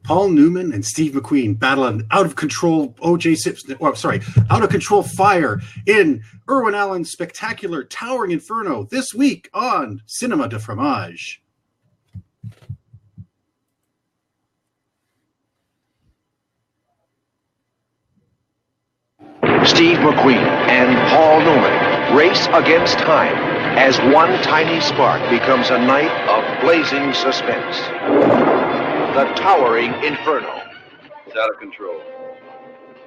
Paul Newman and Steve McQueen battle an out-of-control O.J. Simpson, out-of-control fire in Irwin Allen's spectacular Towering Inferno this week on Cinema de Fromage. Steve McQueen and Paul Newman race against time as one tiny spark becomes a night of blazing suspense. The Towering Inferno. It's out of control.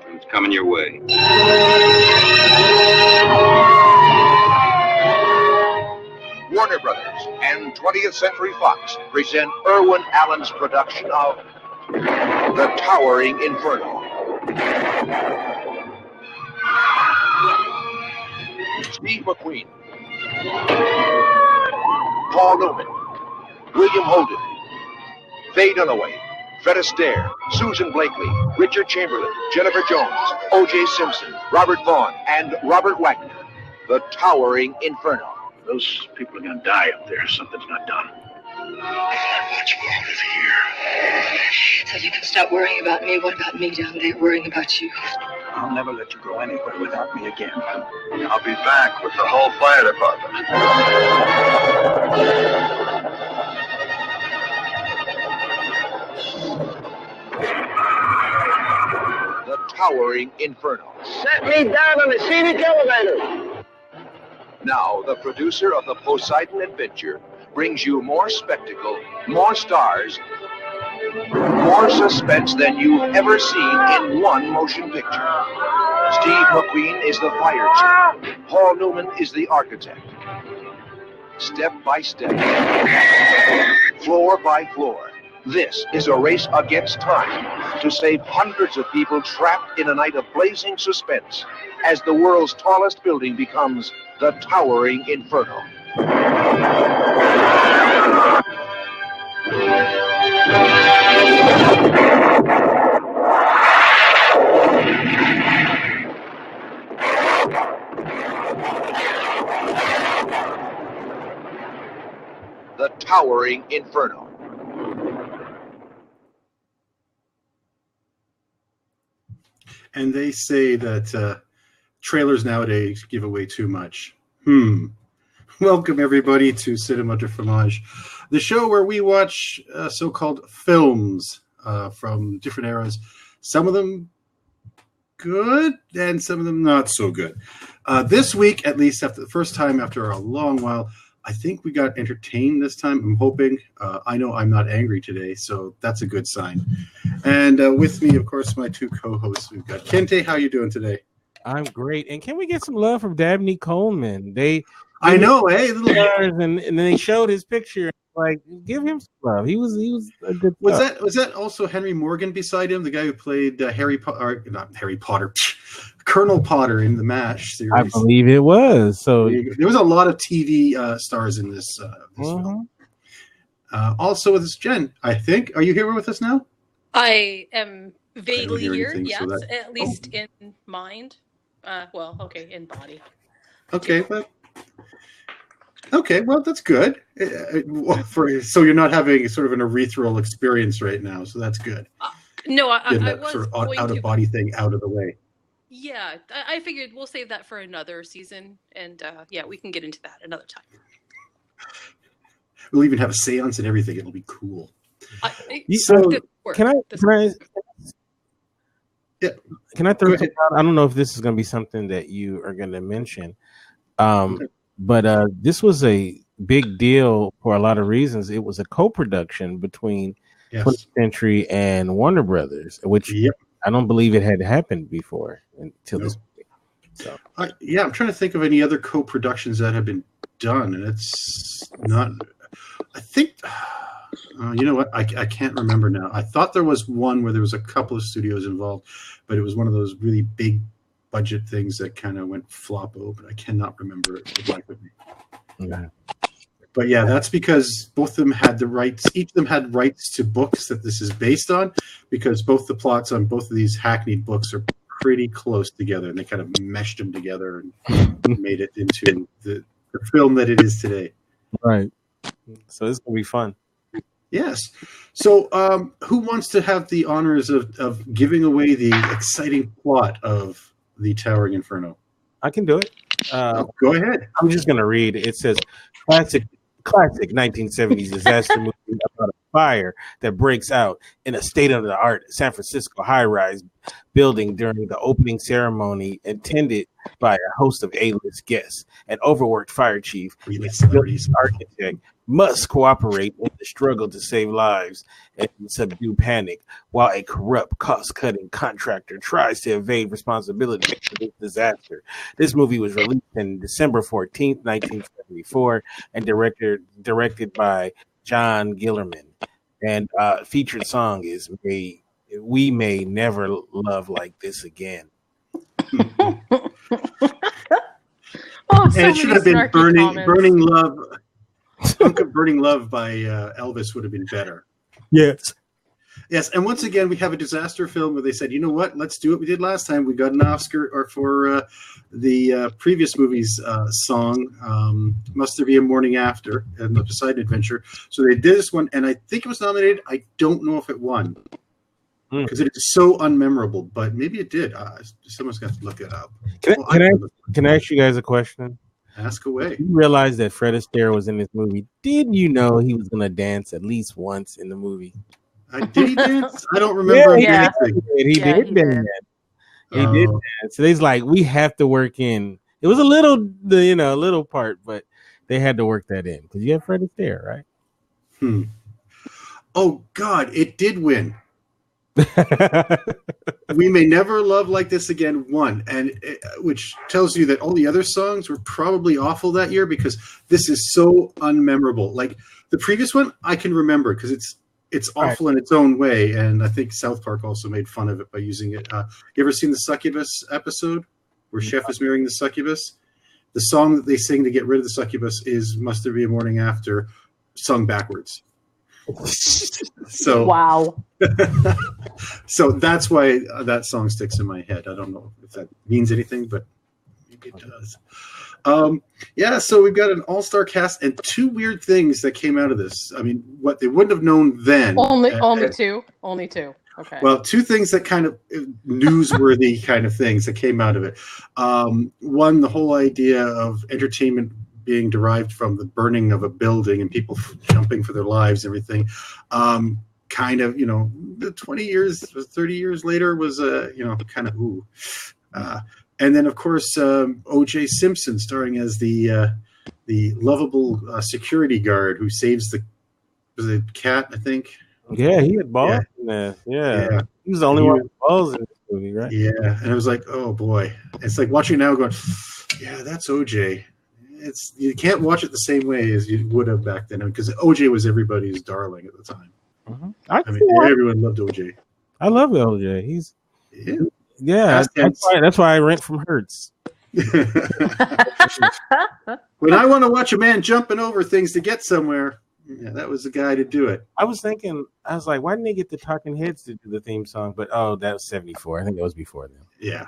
And it's coming your way. Warner Brothers and 20th Century Fox present Irwin Allen's production of The Towering Inferno. Steve McQueen, Paul Newman, William Holden, Faye Dunaway, Fred Astaire, Susan Blakely, Richard Chamberlain, Jennifer Jones, O.J. Simpson, Robert Vaughn, and Robert Wagner. The Towering Inferno. Those people are going to die up there. Something's not done. I want you out of here. So you can stop worrying about me. What about me down there worrying about you? I'll never let you go anywhere without me again. I'll be back with the whole fire department. The Towering Inferno. Set me down on the scenic elevator. Now, the producer of the Poseidon Adventure brings you more spectacle, more stars, more suspense than you've ever seen in one motion picture. Steve McQueen is the fire chief. Paul Newman is the architect. Step by step, floor by floor, this is a race against time to save hundreds of people trapped in a night of blazing suspense as the world's tallest building becomes the Towering Inferno. The Towering Inferno. And they say that trailers nowadays give away too much. Welcome, everybody, to Cinema de Fromage, the show where we watch so-called films from different eras. Some of them good, and some of them not so good. This week, at least after the first time after a long while, I think we got entertained this time. I'm hoping. I know I'm not angry today, so that's a good sign. And with me, of course, my two co-hosts. We've got Kente. How you doing today? I'm great. And can we get some love from Dabney Coleman? I know, eh? And then they showed his picture. Like, give him some love. He was a good. Was that also Henry Morgan beside him, the guy who played Colonel Potter in the MASH series? I believe it was. So there was a lot of TV stars in this film. Also with us, Jen. I think. Are you here with us now? I am vaguely here. Anything, yes, so at least in mind. In body. Okay, but. Okay, well, that's good. So you're not having sort of an urethral experience right now, so that's good. No, I was sort of out-of-body thing out of the way. Yeah, I figured we'll save that for another season, and we can get into that another time. We'll even have a seance and everything. It'll be cool. Can I throw something out? I don't know if this is going to be something that you are going to mention. But this was a big deal for a lot of reasons. It was a co-production between 20th Century and Warner Brothers, which I don't believe it had happened before until this point. So. I'm trying to think of any other co-productions that have been done, and it's not. I think. You know what? I can't remember now. I thought there was one where there was a couple of studios involved, but it was one of those really big budget things that kind of went flop open. I cannot remember it exactly. Okay. But yeah, that's because both of them had the rights. Each of them had rights to books that this is based on, because both the plots on both of these hackneyed books are pretty close together, and they kind of meshed them together and made it into the film that it is today. Right. So this will be fun. Yes. So, who wants to have the honors of giving away the exciting plot of the Towering Inferno? I can do it. Go ahead. I'm just going to read. It says, classic 1970s disaster movie about a fire that breaks out in a state-of-the-art San Francisco high-rise building during the opening ceremony, attended by a host of A-list guests. An overworked fire chief and architect must cooperate in the struggle to save lives and subdue panic, while a corrupt, cost-cutting contractor tries to evade responsibility for this disaster. This movie was released on December 14th, 1974, and directed by John Gillerman. And featured song is "We May Never Love Like This Again." And it should have been Burning Love. Burning Love by Elvis would have been better. Yes. Yes, and once again, we have a disaster film where they said, you know what, let's do what we did last time. We got an Oscar for the previous movie's song, Must There Be a Morning After, and the Poseidon Adventure. So they did this one, and I think it was nominated. I don't know if it won, because it is so unmemorable, but maybe it did. Someone's got to look it up. Can I ask you guys a question? Ask away. You realize that Fred Astaire was in this movie. Didn't you know he was going to dance at least once in the movie? Did he dance? I don't remember him dancing. He did dance. He did dance. So he's like, we have to work in. It was a little part, but they had to work that in because you have Fred Astaire, right? Oh God, it did win. We May Never Love Like This Again won, which tells you that all the other songs were probably awful that year, because this is so unmemorable. Like the previous one, I can remember because it's awful in its own way, and I think South Park also made fun of it by using it. You ever seen the Succubus episode where Chef is marrying the succubus? The song that they sing to get rid of the succubus is "Must There Be a Morning After," sung backwards. So wow. So that's why that song sticks in my head. I don't know if that means anything, but maybe it does. So we've got an all-star cast and two weird things that came out of this. I mean, what they wouldn't have known then. Only two. Okay. Well, two things that kind of newsworthy kind of things that came out of it. One, the whole idea of entertainment being derived from the burning of a building and people jumping for their lives and everything. Kind of, the 20 years, 30 years later was, kind of, ooh. And then, of course, O.J. Simpson starring as the lovable security guard who saves the cat, I think. Yeah, he had balls in there. Yeah. He was the only one with balls in this movie, right? Yeah, and it was like, oh, boy. It's like watching now going, yeah, that's O.J. You can't watch it the same way as you would have back then, because OJ was everybody's darling at the time. Mm-hmm. I mean, everyone loved OJ. I love OJ. He's that's why I rent from Hertz. When I want to watch a man jumping over things to get somewhere, that was the guy to do it. I was like, why didn't they get the Talking Heads to do the theme song? But that was 74. I think that was before them. Yeah.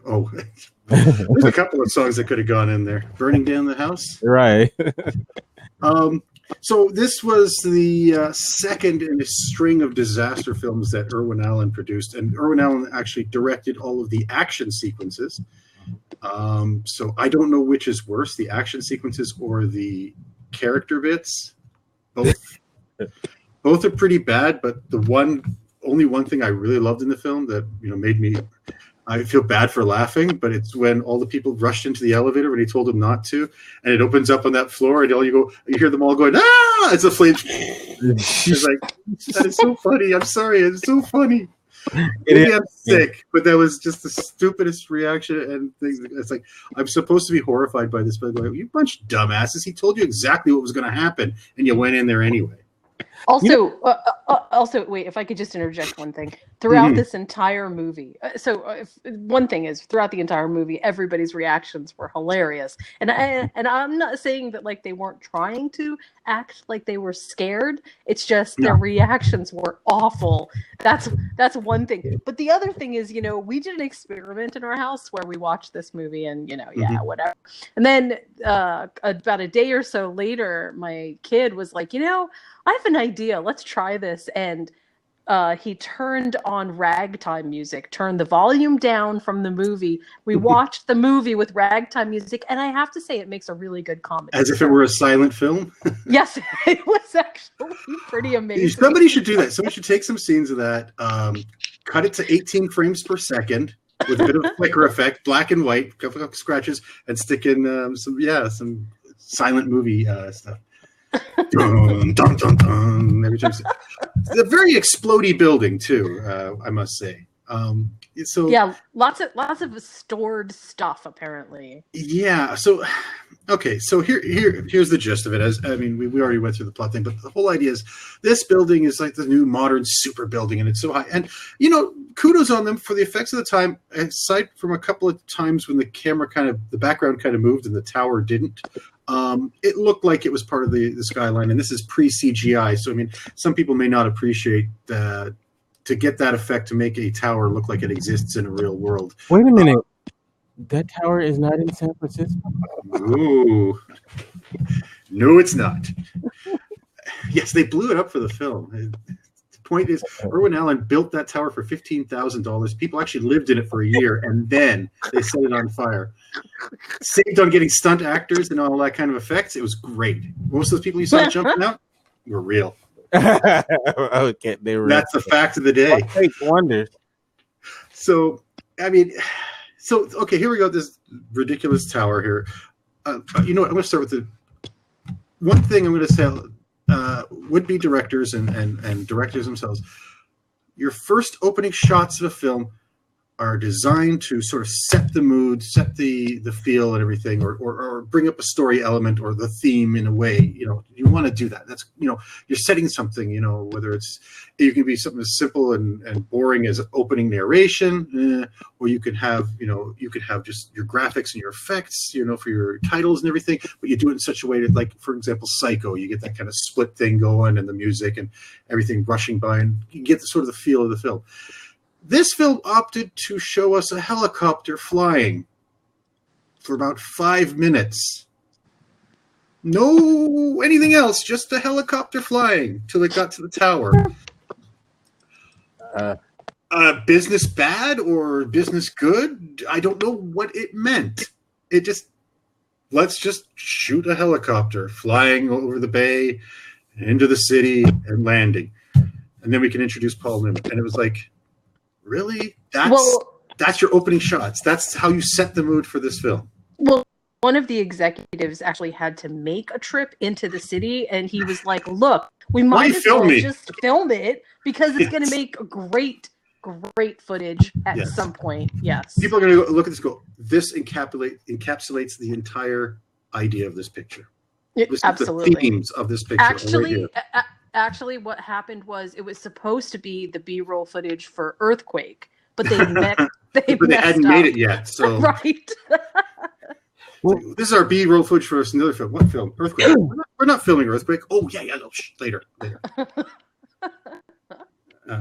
Oh, there's a couple of songs that could have gone in there. Burning Down the House. Right. So this was the second in a string of disaster films that Irwin Allen produced. And Irwin Allen actually directed all of the action sequences. So I don't know which is worse, the action sequences or the character bits. Both are pretty bad, but only one thing I really loved in the film that made me, I feel bad for laughing, but it's when all the people rushed into the elevator when he told them not to, and it opens up on that floor, and you hear them all going, ah! It's a flame. He's like, that is so funny. I'm sorry, it's so funny. Maybe I'm sick, but that was just the stupidest reaction and things. It's like, I'm supposed to be horrified by this, but I'm going, you bunch of dumbasses. He told you exactly what was going to happen, and you went in there anyway. Also, wait, if I could just interject one thing. Throughout this entire movie, one thing is, throughout the entire movie, everybody's reactions were hilarious. And I'm not saying that like they weren't trying to act like they were scared. It's just their reactions were awful. That's one thing. But the other thing is, we did an experiment in our house where we watched this movie and, whatever. And then about a day or so later, my kid was like, I have an idea. Let's try this. And he turned on ragtime music, turned the volume down from the movie. We watched the movie with ragtime music, and I have to say it makes a really good comedy. As if it were a silent film? Yes, it was actually pretty amazing. Somebody should do that. Somebody should take some scenes of that, cut it to 18 frames per second with a bit of a flicker effect, black and white, a couple of scratches, and stick in some silent movie stuff. Dun, dun, dun, dun, every time. It's a very explodey building too, I must say. So yeah, lots of stored stuff apparently. Yeah. So okay. So here's the gist of it. We already went through the plot thing, but the whole idea is this building is like the new modern super building, and it's so high. And kudos on them for the effects of the time. Aside from a couple of times when the background kind of moved and the tower didn't. It looked like it was part of the skyline, and this is pre-CGI. So, some people may not appreciate to get that effect to make a tower look like it exists in a real world. Wait a minute. That tower is not in San Francisco? Ooh. No, it's not. Yes, they blew it up for the film. The point is, Irwin Allen built that tower for $15,000. People actually lived in it for a year, and then they set it on fire. Saved on getting stunt actors and all that kind of effects. It was great. Most of those people you saw jumping out were real. Okay, they were. That's the fact of the day. Wonders. So, okay, here we go. This ridiculous tower here. I'm going to start with the one thing I'm going to say. Would-be directors and directors themselves. Your first opening shots of a film are designed to sort of set the mood, set the feel and everything, or bring up a story element or the theme in a way. You want to do that. That's you're setting something. Whether you can be something as simple and boring as opening narration, or you could have just your graphics and your effects, for your titles and everything. But you do it in such a way that, like, for example, Psycho, you get that kind of split thing going and the music and everything rushing by, and you get the feel of the film. This film opted to show us a helicopter flying for about 5 minutes. No anything else, just a helicopter flying till it got to the tower. Business bad or business good? I don't know what it meant. Let's just shoot a helicopter flying over the bay and into the city and landing. And then we can introduce Paul Newman. And it was like, really? That's your opening shots. That's how you set the mood for this film. Well, one of the executives actually had to make a trip into the city, and he was like, look, we might as well just film it because it's going to make great footage at some point. Yes. People are going to look at this and go, this encapsulates the entire idea of this picture. Absolutely. The themes of this picture. Actually, what happened was it was supposed to be the B-roll footage for Earthquake, but they hadn't made it yet. So right. Well, this is our B-roll footage for another film. What film? Earthquake. We're not filming Earthquake. Oh yeah. No, later.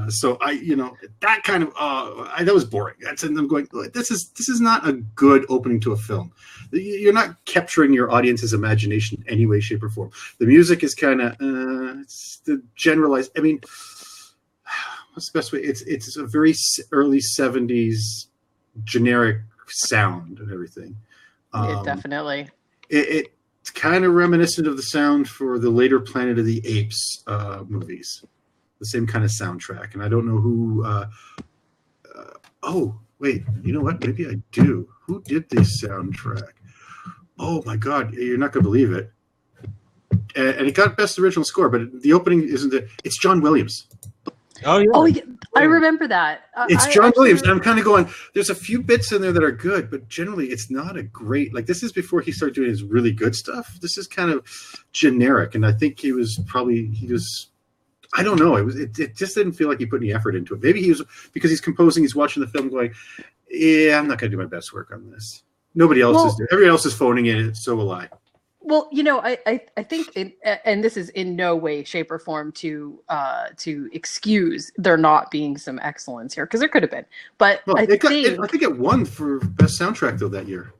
So that kind of that was boring. And I'm going, this is not a good opening to a film. You're not capturing your audience's imagination in any way, shape, or form. The music is kind of it's the generalized. What's the best way? It's a very early 70s generic sound and everything. Definitely. It's kind of reminiscent of the sound for the later Planet of the Apes movies. The same kind of soundtrack, and I don't know who. Oh, wait, you know what? Maybe I do. Who did this soundtrack? Oh my God, you're not going to believe it. And it got best original score, but the opening isn't it? It's John Williams. Oh yeah. Oh yeah, I remember that. It's John Williams, and I'm kind of going. There's a few bits in there that are good, but generally it's not a great. Like, this is before he started doing his really good stuff. This is kind of generic, and I think he was. I don't know. It just didn't feel like he put any effort into it. Maybe he was, because he's composing, he's watching the film going, yeah, I'm not going to do my best work on this. Nobody else is doing. Everybody else is phoning it. So will I. Well, I think, and this is in no way, shape, or form to excuse there not being some excellence here, because there could have been. But I think it won for best soundtrack though that year.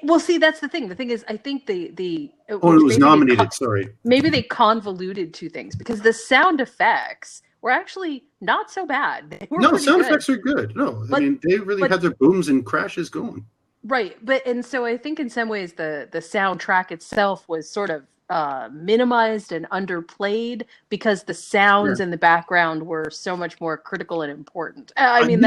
Well, see, that's the thing. The thing is, I think the Oh, it was nominated. Sorry. Maybe they convoluted two things because the sound effects were actually not so bad. They were sound good. effects are good. No, I mean they really had their booms and crashes going. Right, and so I think in some ways the soundtrack itself was sort of minimized and underplayed because the sounds in the background were so much more critical and important. I mean,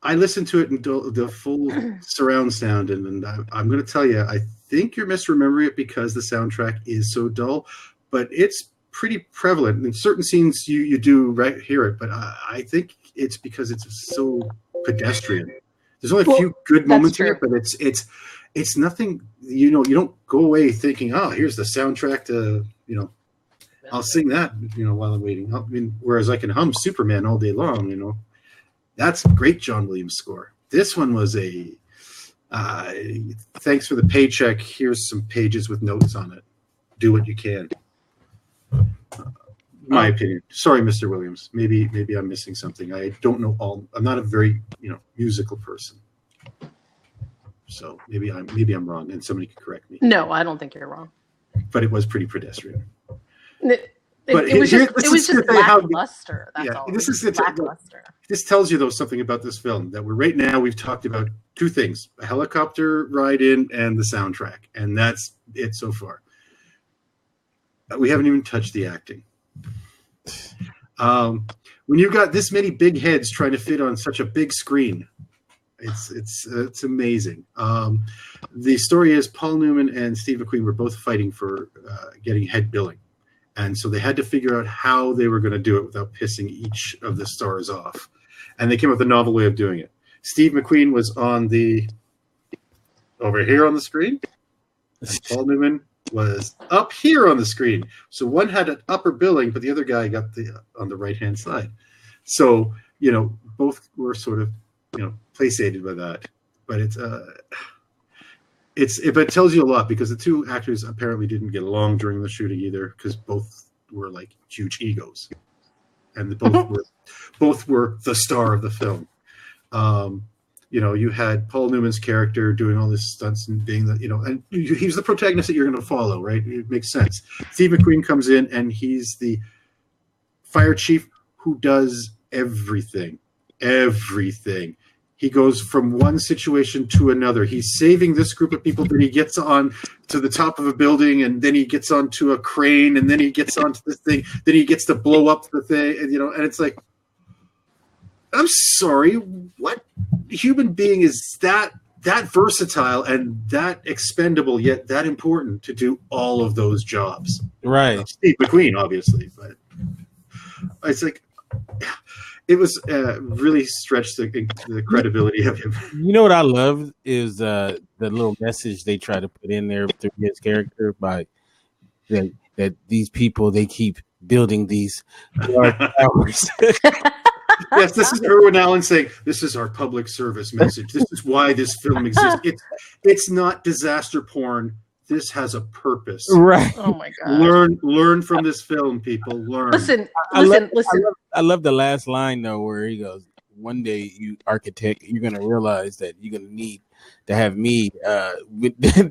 I listened to it in the full surround sound, and I'm going to tell you, I think you're misremembering it because the soundtrack is so dull, but it's pretty prevalent. In certain scenes, you do hear it, but I think it's because it's so pedestrian. There's only a few good moments in it, but it's nothing. You don't go away thinking, oh, here's the soundtrack to I'll sing that while I'm waiting. I mean, whereas I can hum Superman all day long. That's a great John Williams score. This one was a thanks for the paycheck. Here's some pages with notes on it. Do what you can. My opinion. Sorry, Mr. Williams. Maybe I'm missing something. I don't know all. I'm not a very musical person. So maybe I'm wrong, and somebody can correct me. No, I don't think you're wrong. But it was pretty pedestrian. It was just lackluster. That's all. This is lackluster. This tells you though something about this film that we've talked about two things: a helicopter ride in and the soundtrack, and that's it so far. We haven't even touched the acting. When you've got this many big heads trying to fit on such a big screen, it's amazing. The story is Paul Newman and Steve McQueen were both fighting for getting head billing. And so they had to figure out how they were going to do it without pissing each of the stars off. And they came up with a novel way of doing it. Steve McQueen was over here on the screen. And Paul Newman was up here on the screen. So one had an upper billing, but the other guy got on the right-hand side. So, both were sort of, placated by that. But it tells you a lot because the two actors apparently didn't get along during the shooting either because both were like huge egos, and both were the star of the film. You had Paul Newman's character doing all this stunts and being and he's the protagonist that you're going to follow, right? It makes sense. Steve McQueen comes in and he's the fire chief who does everything. He goes from one situation to another. He's saving this group of people, then he gets on to the top of a building, and then he gets onto a crane, and then he gets onto this thing, then he gets to blow up the thing, and it's like, I'm sorry, what human being is that versatile and that expendable, yet that important to do all of those jobs? Right. Steve McQueen, obviously, but it's like... It was really stretched the credibility of him. You know what I love is the little message they try to put in there through his character by that these people, they keep building these large towers. Yes, this is Irwin Allen saying, this is our public service message. This is why this film exists. It's not disaster porn. This has a purpose. Right. Oh my God. Learn from this film, people. Learn. Listen. I love the last line though, where he goes, "One day, you architect, you're gonna realize that you're gonna need to have me to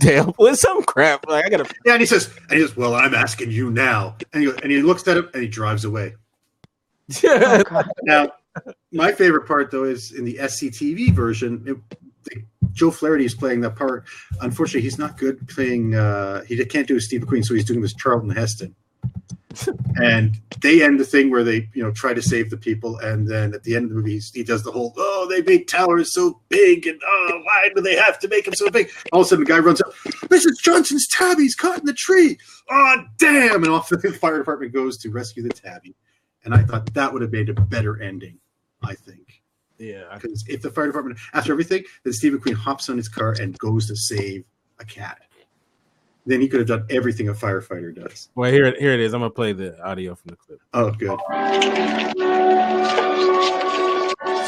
help with some crap." Like I gotta. Yeah, and he says, "Well, I'm asking you now." And he looks at him and he drives away. Oh, God. Now, my favorite part though is in the SCTV version. Joe Flaherty is playing that part. Unfortunately, he's not good playing. He can't do Steve McQueen, so he's doing this Charlton Heston. And they end the thing where they, try to save the people, and then at the end of the movie, he does the whole, they made towers so big, and why do they have to make them so big? All of a sudden, the guy runs up, Mrs. Johnson's tabby's caught in the tree. Oh, damn! And off the fire department goes to rescue the tabby. And I thought that would have made a better ending, I think. Yeah, because if the fire department, after everything, then Steve McQueen hops on his car and goes to save a cat. Then he could have done everything a firefighter does. Well, here it is. I'm gonna play the audio from the clip. Oh, good.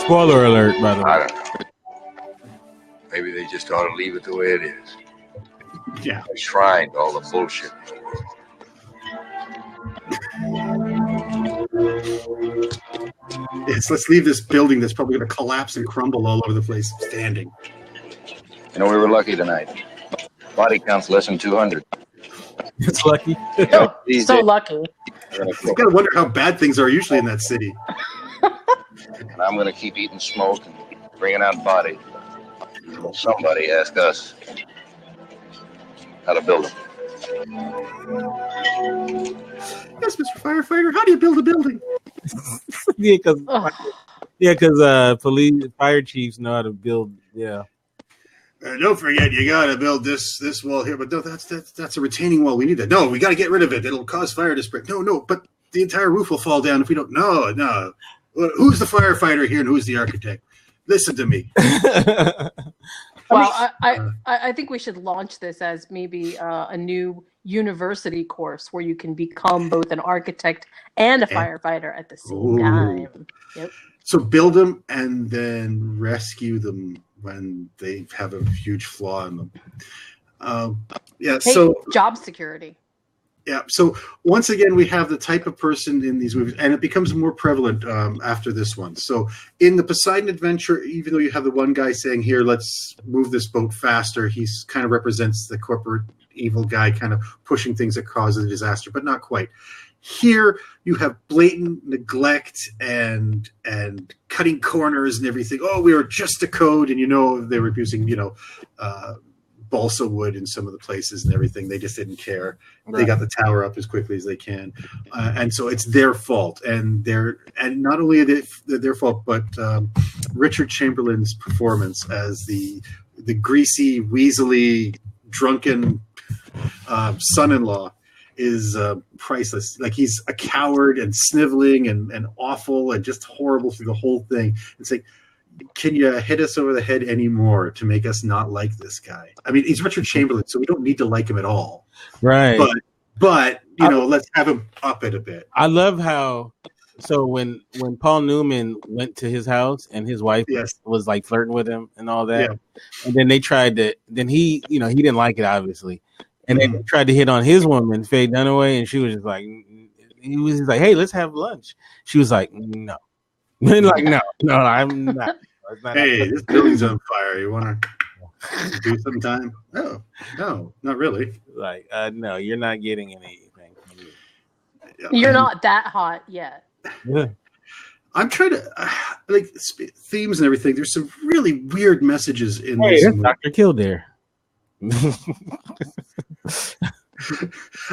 Spoiler alert, by the way. I don't know. Maybe they just ought to leave it the way it is. Yeah. Shrine to all the bullshit. Yes, let's leave this building that's probably going to collapse and crumble all over the place standing. You know, we were lucky tonight. Body count's less than 200. It's lucky. Oh, These so days, lucky. we're gonna You gotta wonder how bad things are usually in that city. and I'm gonna keep eating smoke and bringing out bodies. Until somebody ask us how to build them. Yes, Mr. Firefighter, how do you build a building? Yeah, because Ugh. police fire chiefs know how to build. Yeah. Don't forget, you gotta build this wall here. But no, that's a retaining wall. We need that. No, we gotta get rid of it. It'll cause fire to spread. No, but the entire roof will fall down if we don't. No. Who's the firefighter here and who's the architect? Listen to me. Well, I think we should launch this as maybe a new university course where you can become both an architect and a firefighter at the same time. Yep. So build them and then rescue them when they have a huge flaw in them. Hey, so job security. Yeah. So once again, we have the type of person in these movies, and it becomes more prevalent after this one. So in the Poseidon Adventure, even though you have the one guy saying, "Here, let's move this boat faster," he's kind of represents the corporate evil guy, kind of pushing things that cause a disaster, but not quite. Here you have blatant neglect and cutting corners and everything. Oh, we were just a code, and they were using balsa wood in some of the places and everything. They just didn't care. Right. They got the tower up as quickly as they can, and so it's their fault. And not only is it their fault, but Richard Chamberlain's performance as the greasy, weaselly, drunken son-in-law is priceless. Like, he's a coward and sniveling and awful and just horrible through the whole thing. It's like, can you hit us over the head anymore to make us not like this guy? I mean, he's Richard Chamberlain, so we don't need to like him at all. Right. But let's have him up it a bit. I love how, so when Paul Newman went to his house and his wife was like flirting with him and all that, and then they tried to, then he didn't like it, obviously. And then they tried to hit on his woman, Faye Dunaway, and she was just like, he was just like, "Hey, let's have lunch." She was like, "No." Like, no, I'm not. Hey, this building's on fire. You want to do some time? No, not really. Like, no, you're not getting anything. You're not that hot yet. Yeah. I'm trying to themes and everything. There's some really weird messages in this movie. Dr. Kildare.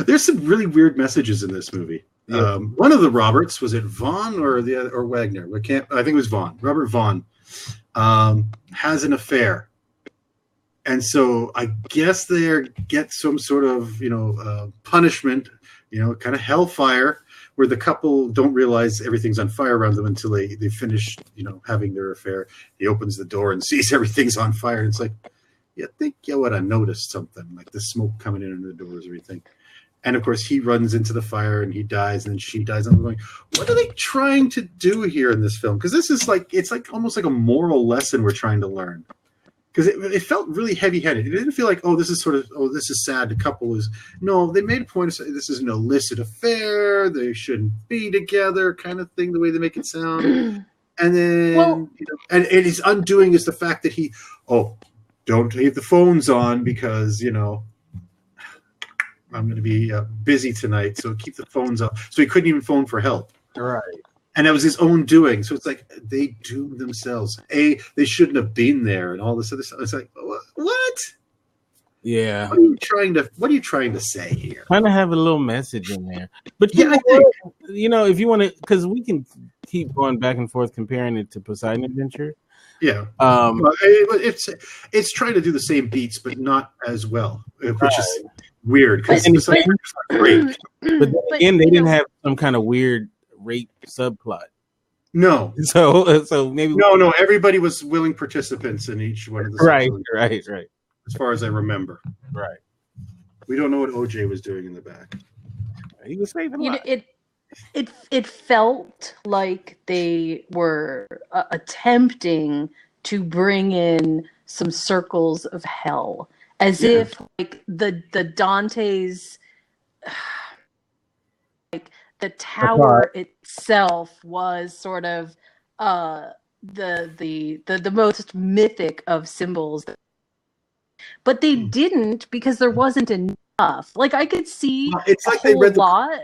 There's some really weird messages in this movie. Yeah. One of the Roberts, was it Vaughn or Wagner? I think it was Vaughn. Robert Vaughn has an affair, and so I guess they get some sort of punishment, kind of hellfire, where the couple don't realize everything's on fire around them until they finish having their affair. He opens the door and sees everything's on fire, and it's like, I think you would have noticed something, like the smoke coming in under the doors or everything. And of course, he runs into the fire and he dies, and then she dies. And I'm going, what are they trying to do here in this film? Because this is it's almost like a moral lesson we're trying to learn. Because it felt really heavy-handed. It didn't feel like, this is this is sad. The couple is no. They made a point of saying this is an illicit affair. They shouldn't be together, kind of thing. The way they make it sound, and then and his undoing is the fact that he don't leave the phones on because I'm going to be busy tonight, so keep the phones up. So he couldn't even phone for help. Right. And that was his own doing. So it's like they doomed themselves. They shouldn't have been there, and all this other stuff. It's like, what? Yeah. What are you trying to say here? Kind of have a little message in there, but I think if you want to, because we can keep going back and forth comparing it to Poseidon Adventure. Yeah, it's trying to do the same beats, but not as well, which is weird because it's great. But then again, they didn't have some kind of weird rape subplot. No, so maybe no. Everybody was willing participants in each one of the right. As far as I remember, right. We don't know what OJ was doing in the back. He was saving lives. It felt like they were attempting to bring in some circles of hell, as if like the Dante's, like the tower itself was sort of the most mythic of symbols. but they didn't because there wasn't enough. Like I could see it's a like whole they read lot.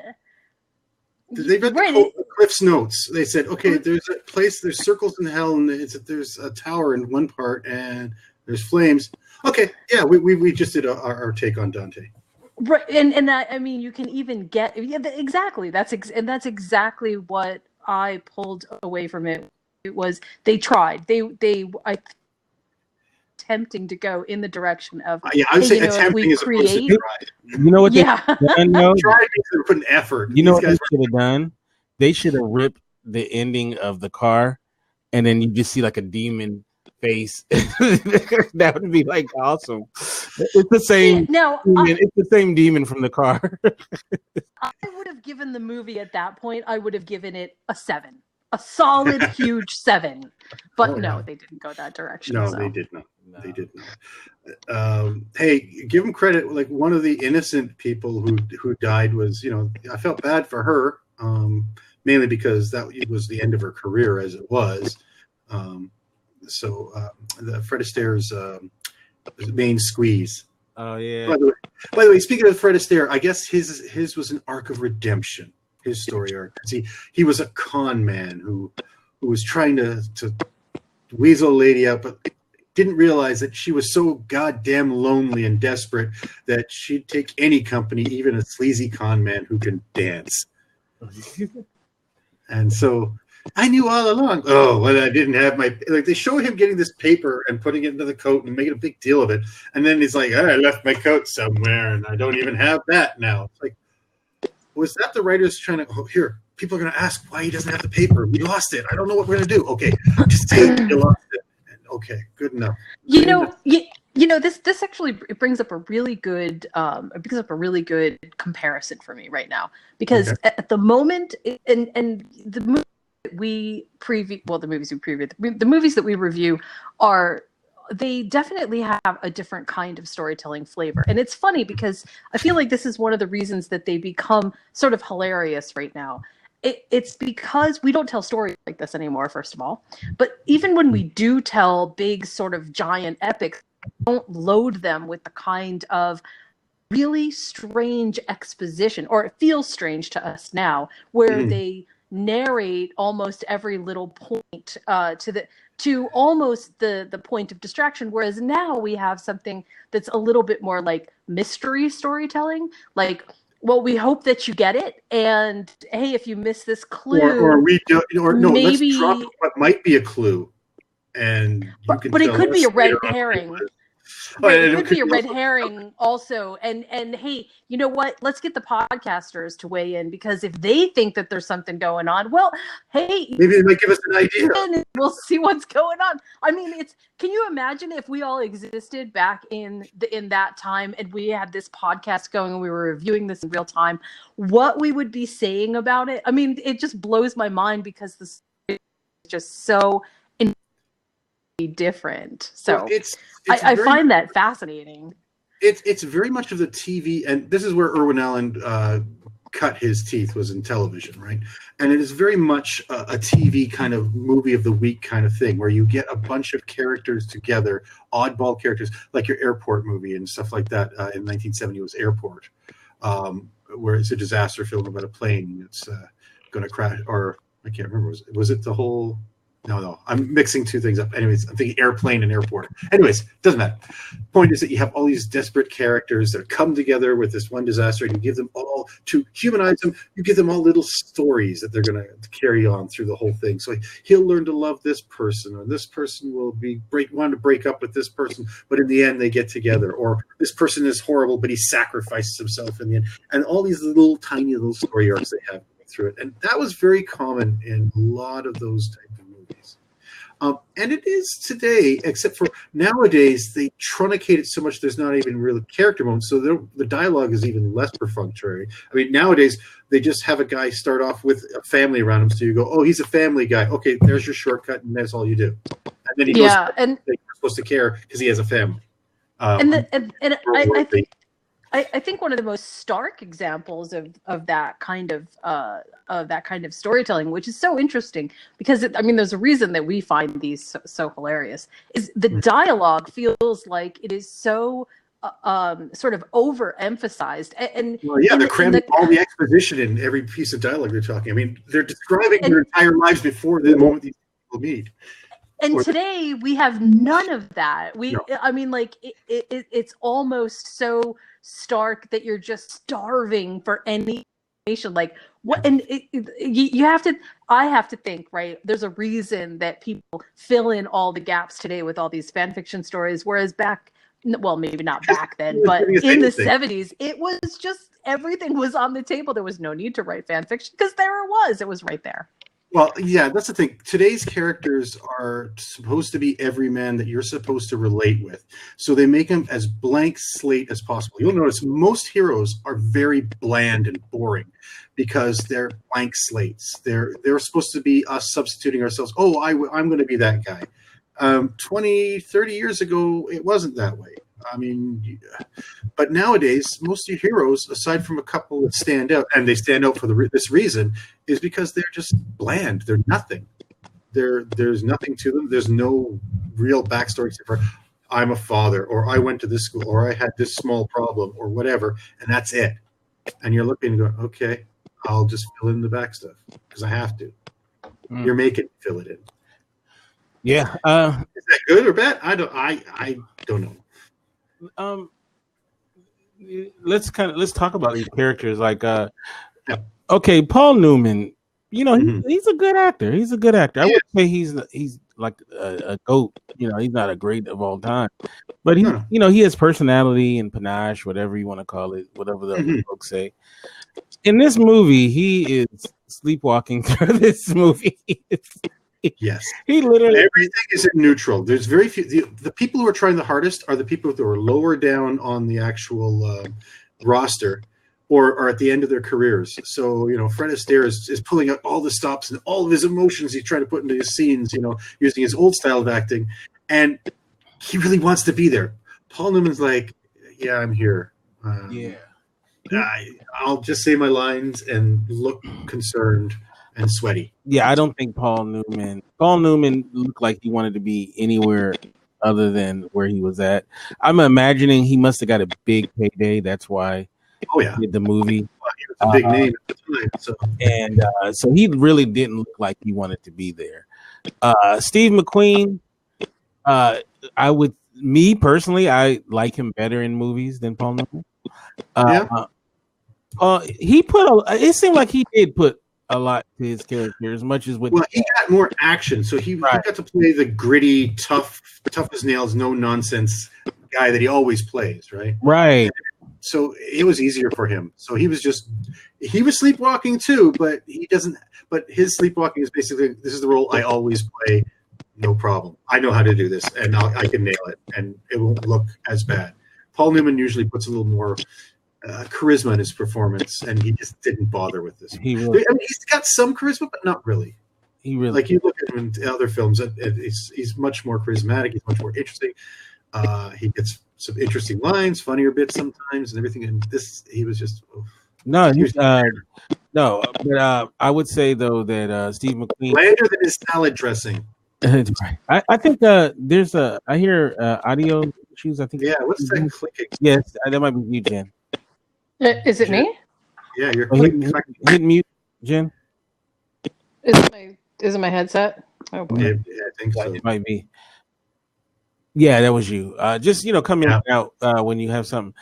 They read the Cliff's Notes. They said, okay, there's a place, there's circles in hell, and there's a tower in one part, and there's flames. Okay, yeah, we just did our take on Dante. Right, and that, I mean, you can even get exactly. That's exactly what I pulled away from it. It was they tried. I attempting to go in the direction of I would say attempting is opposed to try. You know what? Yeah, try means they put an effort. You know what they should have done? They should have ripped the ending of the car, and then you just see like a demon face. That would be like awesome. It's the same. It's the same demon from the car. I would have given the movie at that point. I would have given it a 7, a solid, huge 7. But they didn't go that direction. No, they did not. No. They did not. Hey, give them credit. Like one of the innocent people who died was, I felt bad for her, mainly because that was the end of her career as it was. So the Fred Astaire's main squeeze. Oh yeah. By the way, speaking of Fred Astaire, I guess his was an arc of redemption. His story arc. He was a con man who was trying to weasel a lady out, but didn't realize that she was so goddamn lonely and desperate that she'd take any company, even a sleazy con man who can dance. And so I knew all along. Oh, well, I didn't have they show him getting this paper and putting it into the coat and making a big deal of it. And then he's like, I left my coat somewhere and I don't even have that now. It's like, was that the writers trying to, here, people are going to ask why he doesn't have the paper. We lost it. I don't know what we're going to do. Okay, just say you lost it. Okay, good enough. This actually brings up a really good comparison for me right now, because at the moment, and the movies that we preview, the movies that we review they definitely have a different kind of storytelling flavor. And it's funny because I feel like this is one of the reasons that they become sort of hilarious right now. It's because we don't tell stories like this anymore, first of all. But even when we do tell big sort of giant epics, we don't load them with the kind of really strange exposition, or it feels strange to us now, where they narrate almost every little point to almost the point of distraction, whereas now we have something that's a little bit more like mystery storytelling, like, well, we hope that you get it, and hey, if you miss this clue, let's drop what might be a clue, and but it could be a red herring. Right, it could be a red herring also. And hey, you know what? Let's get the podcasters to weigh in, because if they think that there's something going on, well, hey, maybe they might give us an idea. And we'll see what's going on. I mean, can you imagine if we all existed back in that time and we had this podcast going and we were reviewing this in real time, what we would be saying about it? I mean, it just blows my mind because this is just so different. So well, I find that fascinating. It's very much of the TV, and this is where Irwin Allen cut his teeth, was in television, right? And it is very much a TV kind of movie of the week kind of thing, where you get a bunch of characters together, oddball characters, like your Airport movie and stuff like that. In 1970, it was Airport, where it's a disaster film about a plane that's going to crash, or I can't remember. Was it the whole? No, I'm mixing two things up. Anyways, I'm thinking airplane and airport. Anyways, doesn't matter. Point is that you have all these desperate characters that come together with this one disaster, and you give them all, to humanize them, you give them all little stories that they're going to carry on through the whole thing. So he'll learn to love this person, or this person will want to break up with this person, but in the end they get together. Or this person is horrible, but he sacrifices himself in the end. And all these tiny little story arcs they have through it. And that was very common in a lot of those types of movies. And it is today, except for nowadays, they truncate it so much there's not even real character moments, so the dialogue is even less perfunctory. I mean, nowadays, they just have a guy start off with a family around him, so you go, oh, he's a family guy. Okay, there's your shortcut, and that's all you do. And then he goes, and you're supposed to care because he has a family. I I think one of the most stark examples of that kind of storytelling, which is so interesting because there's a reason that we find these so hilarious, is the dialogue feels like it is so sort of overemphasized and well, yeah, they're cramming all the exposition in every piece of dialogue they're talking. I mean, they're describing their entire lives before the moment these people meet. And today we have none of that. It's almost so stark that you're just starving for any information. Like what? And you have to. I have to think. Right? There's a reason that people fill in all the gaps today with all these fan fiction stories, whereas back, well, maybe not back then, but in the 70s, it was just everything was on the table. There was no need to write fan fiction because there it was. It was right there. Well, yeah, that's the thing. Today's characters are supposed to be everyman that you're supposed to relate with. So they make them as blank slate as possible. You'll notice most heroes are very bland and boring because they're blank slates. They're supposed to be us substituting ourselves. Oh, I'm going to be that guy. 20, 30 years ago, it wasn't that way. I mean, but nowadays, most of your heroes, aside from a couple that stand out, and they stand out for this reason, is because they're just bland. They're nothing. There's nothing to them. There's no real backstory except for I'm a father, or I went to this school, or I had this small problem, or whatever, and that's it. And you're looking and going, okay, I'll just fill in the back stuff because I have to. You're making me fill it in. Yeah. Is that good or bad? I don't know. Let's talk about these characters. Like, okay, Paul Newman. You know, he's a good actor. He's a good actor. I wouldn't say he's like a GOAT. You know, he's not a great of all time, but he has personality and panache, whatever you want to call it, whatever the folks say. In this movie, he is sleepwalking through this movie. Yes, he literally everything is in neutral. There's very few. The people who are trying the hardest are the people who are lower down on the actual roster, or are at the end of their careers. So Fred Astaire is pulling out all the stops and all of his emotions he's trying to put into his scenes. Using his old style of acting, and he really wants to be there. Paul Newman's like, yeah, I'm here. I'll just say my lines and look concerned and sweaty. Yeah, I don't think Paul Newman looked like he wanted to be anywhere other than where he was at. I'm imagining he must have got a big payday. That's why he did the movie. Well, he was a big name at the time. So. And so he really didn't look like he wanted to be there. Steve McQueen, me personally, I like him better in movies than Paul Newman. It seemed like he did put a lot to his character as much as with. Well, he got more action, so he got to play the gritty, tough as nails, no nonsense guy that he always plays, right? Right. So it was easier for him. So he was sleepwalking too, but he doesn't. But his sleepwalking is basically, this is the role I always play. No problem. I know how to do this, and I can nail it, and it won't look as bad. Paul Newman usually puts a little more charisma in his performance, and he just didn't bother with this. He's got some charisma, but not really. You look at him in other films, he's much more charismatic. He's much more interesting. He gets some interesting lines, funnier bits sometimes, and everything. And this, he was just no. But I would say though that Steve McQueen blander than his salad dressing. I think there's I hear audio issues. I think. Yeah, what's that clicking? Yes, that might be you, Jen. Is it me? Yeah, you're hit mute, Jen. Is it my headset? Oh boy. Yeah, I think so. It might be. Yeah, that was you. Just come in and out when you have something.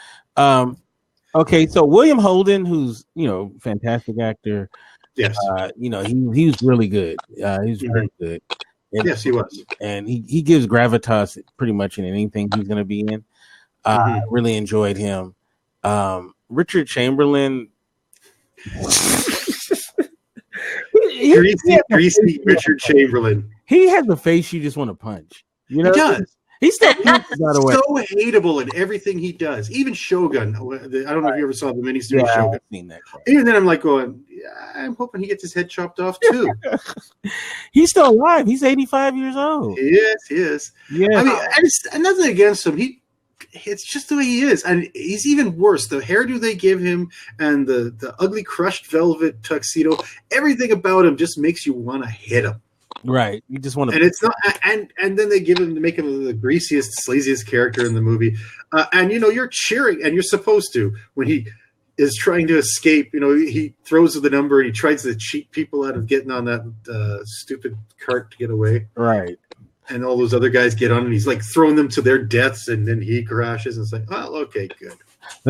Okay, so William Holden, who's fantastic actor. Yes. He was really good. He was very good. And, yes, he was. And he gives gravitas pretty much in anything he's going to be in. I really enjoyed him. Richard Chamberlain. Greasy Richard Chamberlain. He has a face you just want to punch. He does. He's still by the way. So hateable in everything he does. Even Shogun. I don't know if you ever saw the miniseries Shogun. I've seen that. Even then, I'm like going, I'm hoping he gets his head chopped off too. He's still alive. He's 85 years old. Yes, he is. Yeah. I mean, nothing against him. it's just the way he is, and he's even worse. The hairdo they give him, and the ugly crushed velvet tuxedo, everything about him just makes you want to hit him. Right, you just want to. And it's not, and then they make him the greasiest, sleaziest character in the movie, and you're cheering, and you're supposed to when he is trying to escape. He throws the number and he tries to cheat people out of getting on that stupid cart to get away. Right. And all those other guys get on, and he's like throwing them to their deaths, and then he crashes. And it's like, oh, okay, good.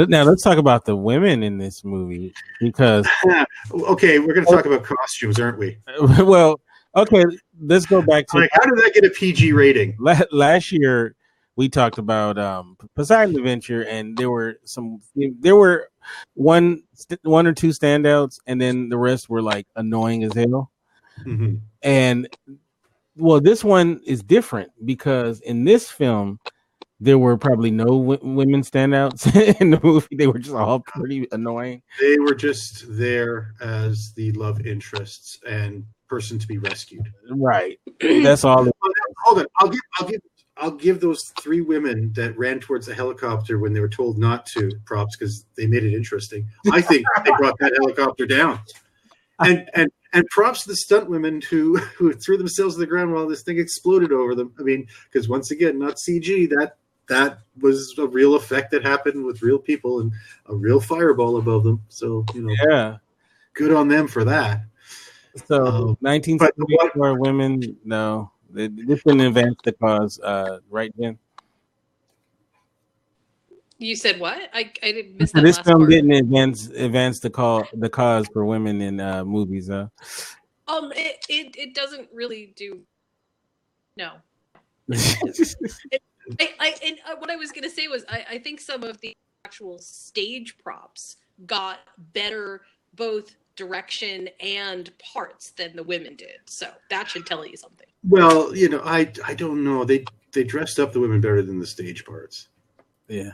Now let's talk about the women in this movie, because okay, we're going to talk about costumes, aren't we? Well, okay, let's go back to how did that get a PG rating? Last year we talked about Poseidon Adventure, and there were one or two standouts, and then the rest were like annoying as hell. Mm-hmm. And well, this one is different because in this film there were probably no women standouts in the movie. They were just all pretty annoying. They were just there as the love interests and person to be rescued. Right. That's all. Hold on. I'll give those three women that ran towards the helicopter when they were told not to props, because they made it interesting. I think they brought that helicopter down. And props to the stunt women who threw themselves to the ground while this thing exploded over them. I mean, because once again, not CG. That was a real effect that happened with real people and a real fireball above them. So yeah, good on them for that. So 1974 women, no, this didn't advance the cause, right, Jen? You said what? I didn't miss that. This last film part. didn't advance the cause for women in movies. It doesn't really do. No. What I was going to say was I think some of the actual stage props got better both direction and parts than the women did. So that should tell you something. Well, I don't know. They dressed up the women better than the stage parts. Yeah.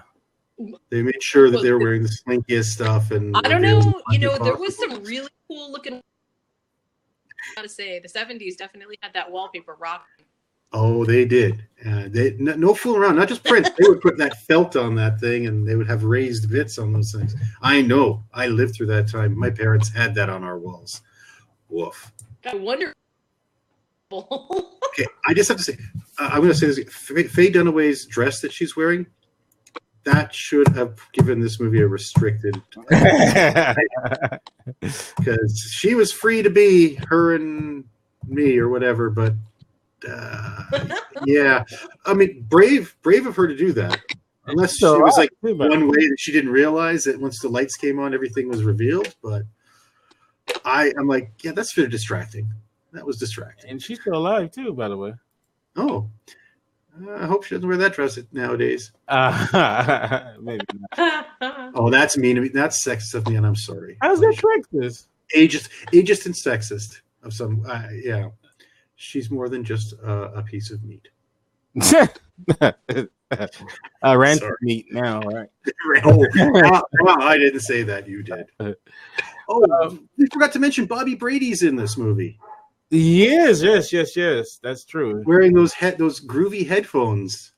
They made sure that they were wearing the slinkiest stuff. And I don't know. There was some really cool looking. I gotta say, the 70s definitely had that wallpaper rocking. Oh, they did. No fooling around. Not just prints. They would put that felt on that thing, and they would have raised bits on those things. I know. I lived through that time. My parents had that on our walls. Woof. I wonder. Okay, I just have to say, I'm going to say this. Faye Dunaway's dress that she's wearing, that should have given this movie a restricted, because she was free to be her and me or whatever, but yeah, I mean, brave of her to do that, unless she was like one way that she didn't realize that once the lights came on, everything was revealed. But I'm like, yeah, that's very distracting. That was distracting. And she's still alive too, by the way. Oh, I hope she doesn't wear that dress nowadays. Maybe not. Oh, that's mean. That's sexist of me, and I'm sorry. How's that sexist? Ageist and sexist of some. Yeah, she's more than just a piece of meat. Rancid meat now, right? I didn't say that. You did. Oh, we forgot to mention Bobby Brady's in this movie. Yes. That's true. Wearing those groovy headphones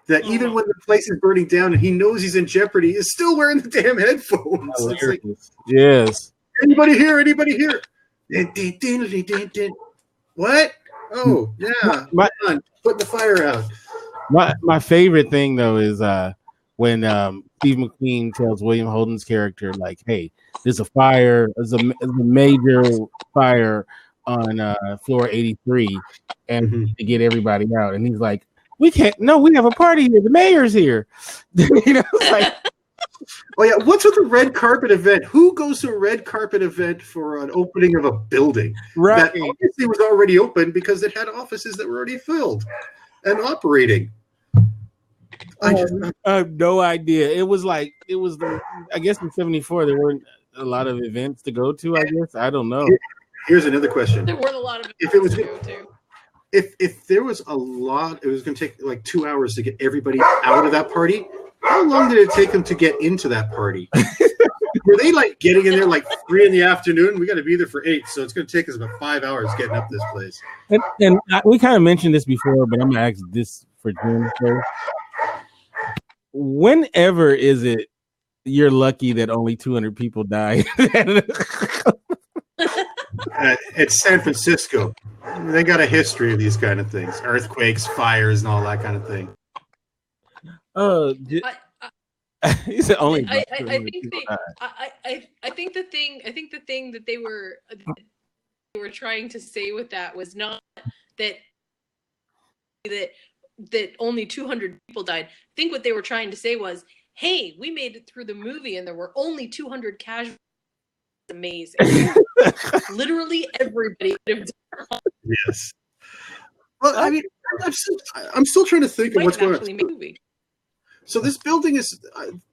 that even when the place is burning down and he knows he's in jeopardy, is still wearing the damn headphones. It's like, yes. Anybody here? What? Oh, yeah. Put the fire out. My favorite thing though is when Steve McQueen tells William Holden's character, like, "Hey, there's a fire. There's a major fire on floor 83, and we need to get everybody out." And he's like, "We can't. No, we have a party here. The mayor's here." Like, oh yeah, what's with the red carpet event? Who goes to a red carpet event for an opening of a building that obviously was already open because it had offices that were already filled and operating? I have no idea. It was I guess in 74 there weren't a lot of events to go to. I guess I don't know. Here's another question. There weren't a lot of if it was to go to. If there was a lot, it was going to take like 2 hours to get everybody out of that party. How long did it take them to get into that party? Were they like getting in there like 3 p.m? We got to be there for 8, so it's going to take us about 5 hours getting up this place. And we kind of mentioned this before, but I'm going to ask this for Jim first. whenever is it you're lucky that only 200 people died? It's San Francisco. They got a history of these kind of things, earthquakes, fires, and all that kind of thing. Oh, he said only. I think the thing that they were trying to say with that was not that only 200 people died. I think what they were trying to say was, hey, we made it through the movie and there were only 200 casualties. Amazing. Literally everybody would have died. Yes. Well, I mean, I'm still trying to think of what's going on. So this building is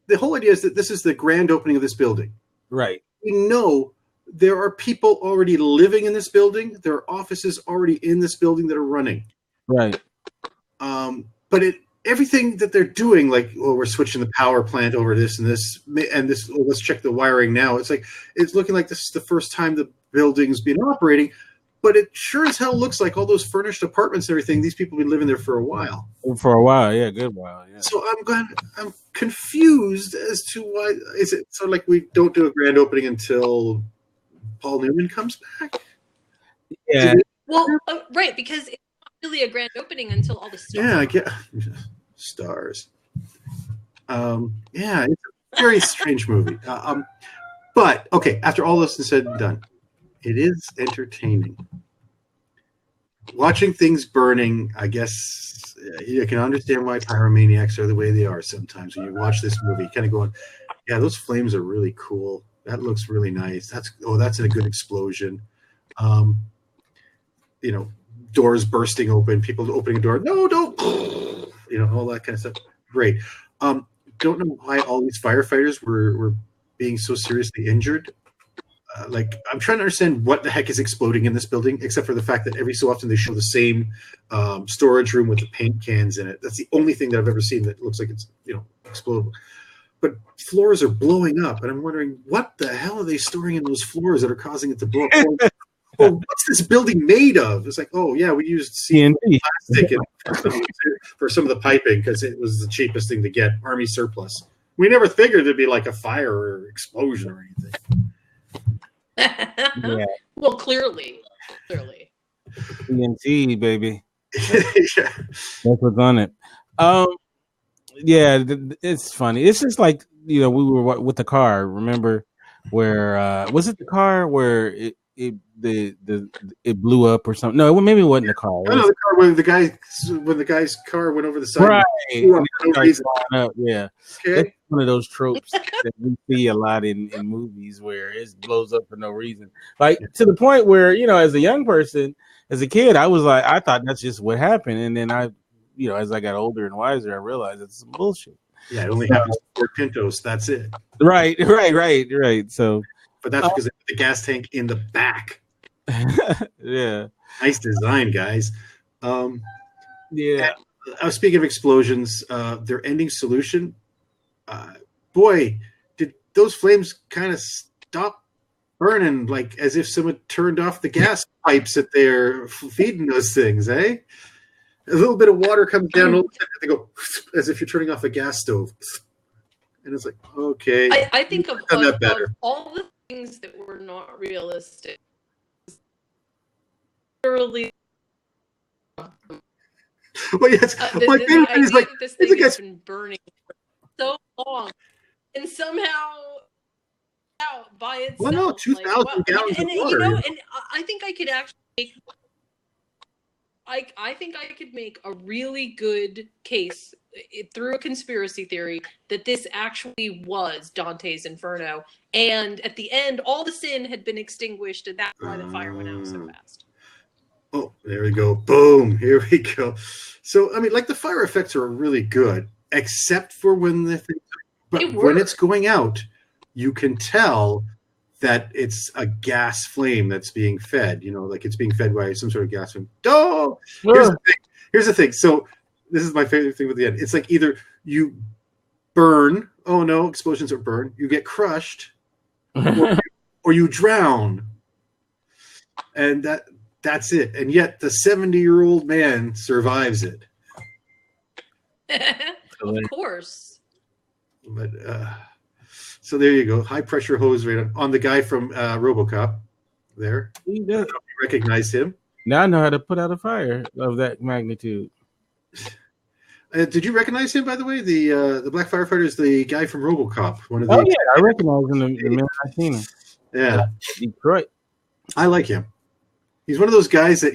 the whole idea is that this is the grand opening of this building. Right. We know there are people already living in this building. There are offices already in this building that are running. Right. But everything that they're doing, like, oh, we're switching the power plant over this and this, oh, let's check the wiring now. It's like it's looking like this is the first time the building's been operating. But it sure as hell looks like all those furnished apartments and everything. These people have been living there for a while. For a while, yeah, good while, yeah. So I'm confused as to why is it so like we don't do a grand opening until Paul Newman comes back? Yeah. Well, right, because it's not really a grand opening until all the stars. Yeah, I get stars. Yeah, it's a very strange movie. But okay, after all this is said and done, it is entertaining. Watching things burning, I guess you can understand why pyromaniacs are the way they are sometimes. When you watch this movie, kind of going, yeah, those flames are really cool. That looks really nice. That's a good explosion. Doors bursting open, people opening a door. No, don't. All that kind of stuff. Great. Don't know why all these firefighters were being so seriously injured. I'm trying to understand what the heck is exploding in this building, except for the fact that every so often they show the same storage room with the paint cans in it. That's the only thing that I've ever seen that looks like it's explodable. But floors are blowing up, and I'm wondering what the hell are they storing in those floors that are causing it to blow up? What's this building made of? It's like, oh yeah, we used TNT plastic for some of the piping because it was the cheapest thing to get, Army surplus. We never figured there'd be like a fire or explosion or anything. Yeah. Well, clearly. TNT, baby. Yeah. That's what's on it. Yeah, it's funny. It's just like, we were with the car. Remember where was it the car where it blew up or something? No, maybe it wasn't the car. No, the car when the guy's car went over the side. Right. Yeah. Okay. That's one of those tropes that we see a lot in movies where it blows up for no reason. Like to the point where, as a young person, as a kid, I was like, I thought that's just what happened. And then as I got older and wiser, I realized it's some bullshit. Yeah, it only happens for Pintos. That's it. Right. So, but that's because the gas tank in the back. Yeah. Nice design, guys. Yeah. Speaking of explosions, their ending solution. Boy, did those flames kind of stop burning, like as if someone turned off the gas pipes that they're feeding those things, eh? A little bit of water comes down, and they go as if you're turning off a gas stove. And it's like, okay. I think of all the things that were not realistic. Literally. Well, yes. My favorite thing is like this thing has been burning for so long, and somehow out by itself. Well, no, 2,000 gallons of water. And I think I could actually make. I think I could make a really good case through a conspiracy theory that this actually was Dante's Inferno, and at the end, all the sin had been extinguished, and that's why the fire went out so fast. Oh, there we go. Boom. Here we go. So, I mean, like the fire effects are really good, except for when when it's going out, you can tell that it's a gas flame that's being fed, like it's being fed by some sort of gas flame. Oh, here's the thing. So this is my favorite thing with the end. It's like either you burn, oh no, explosions are burn, you get crushed, or you drown. And that's it. And yet the 70-year-old man survives it. Of course. But so there you go. High pressure hose right on the guy from RoboCop. There, you recognize him. Now I know how to put out a fire of that magnitude. Did you recognize him, by the way? The black firefighter is the guy from RoboCop. One of the I recognize him the minute I seen him. Yeah, Detroit. I like him. He's one of those guys that